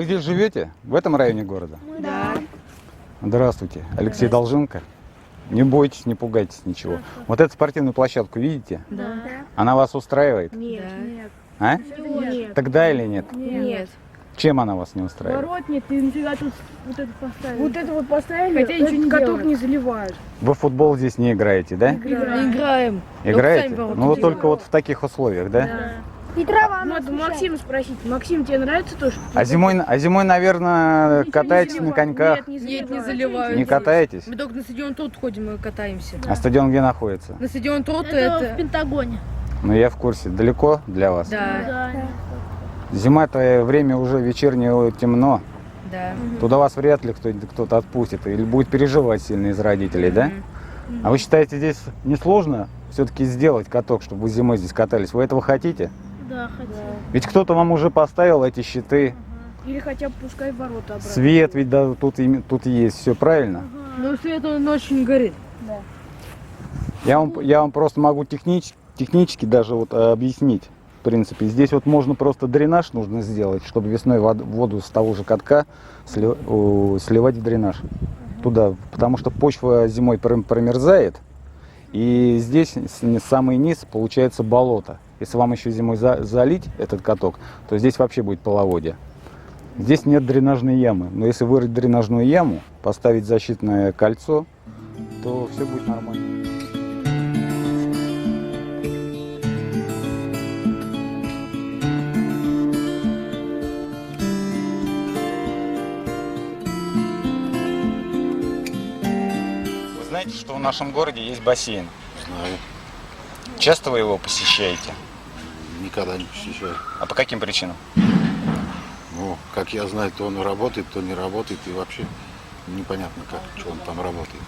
Вы здесь живете? В этом районе города? Да. Здравствуйте. Алексей Долженко. Не бойтесь, не пугайтесь ничего. Вот эту спортивную площадку видите? Да. Она вас устраивает? Нет. Нет. А? Нет. Тогда или нет? Нет. Чем она вас не устраивает? Ворот нет, ты нафига тут вот это поставили? Вот это вот поставили, Хотя ничего не каток делают. не заливают. Вы в футбол здесь не играете, да? Играем. Играете? сами ворота Ну вот делаем. только вот в таких условиях, да? И трава. Надо Максима спросить. Максим, тебе нравится то, что... А зимой, наверное, катаетесь на коньках? Нет, не заливают. Не катаетесь? Мы только на стадион Трот ходим и катаемся. А стадион где находится? На стадион Трот в это... Пентагоне. Ну я в курсе. Далеко для вас? Да, Зима-то время уже вечернее темно. да. Туда вас вряд ли кто-то отпустит или будет переживать сильно из родителей, да? А вы считаете, здесь несложно все-таки сделать каток, чтобы вы зимой здесь катались? Вы этого хотите? Да, хотел. Ведь кто-то вам уже поставил эти щиты, Или хотя бы пускай ворота обратно. свет ведь да, тут есть, все правильно? Но свет он ночью не горит. Я вам просто могу технически даже вот объяснить. В принципе, здесь вот можно просто дренаж нужно сделать, чтобы весной воду с того же катка сливать в дренаж туда, потому что почва зимой промерзает, и здесь самый низ получается болото. Если вам еще зимой залить этот каток, то здесь вообще будет половодье. Здесь нет дренажной ямы, но если вырыть дренажную яму, поставить защитное кольцо, то все будет нормально. Вы знаете, что в нашем городе есть бассейн? Знаю. Часто вы его посещаете? Никогда не посещаю. А по каким причинам? Ну, как я знаю, то он работает, то не работает. И вообще непонятно, как, что он там работает.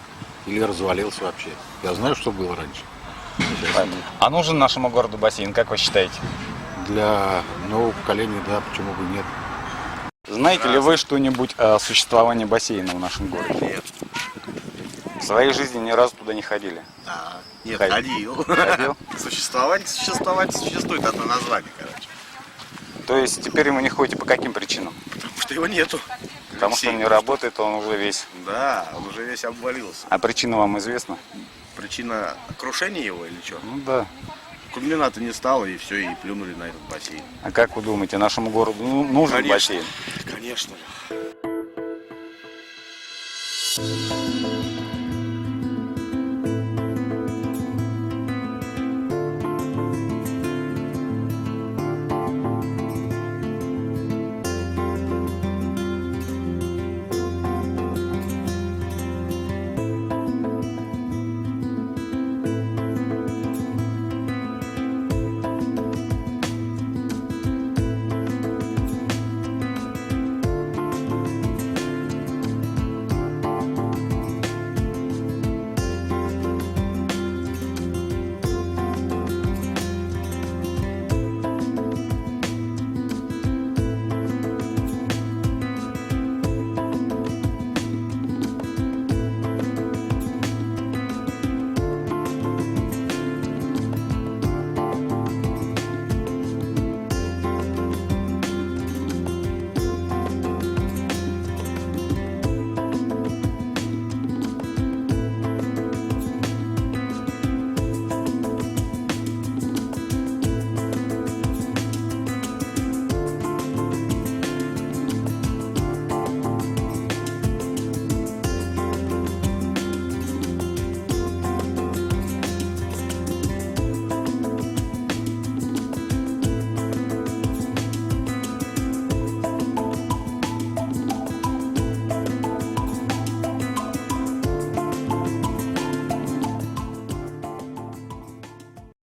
Или развалился вообще. Я знаю, что было раньше. Сейчас нет. А нужен нашему городу бассейн, как вы считаете? Для нового поколения, да, почему бы нет. Знаете ли вы что-нибудь о существовании бассейна в нашем городе? Нет. В своей жизни ни разу туда не ходили? Нет, Ходил. ходил. Ходил? Существовать существует, одно название, короче. То есть теперь вы не ходите по каким причинам? Потому что его нету. Потому что он не работает, он уже весь. Да, он уже весь обвалился. А причина вам известна? Причина крушения его или что? Ну да. Кульмината не стало, и все, и плюнули на этот бассейн. А как вы думаете, нашему городу нужен Конечно. бассейн? Конечно же.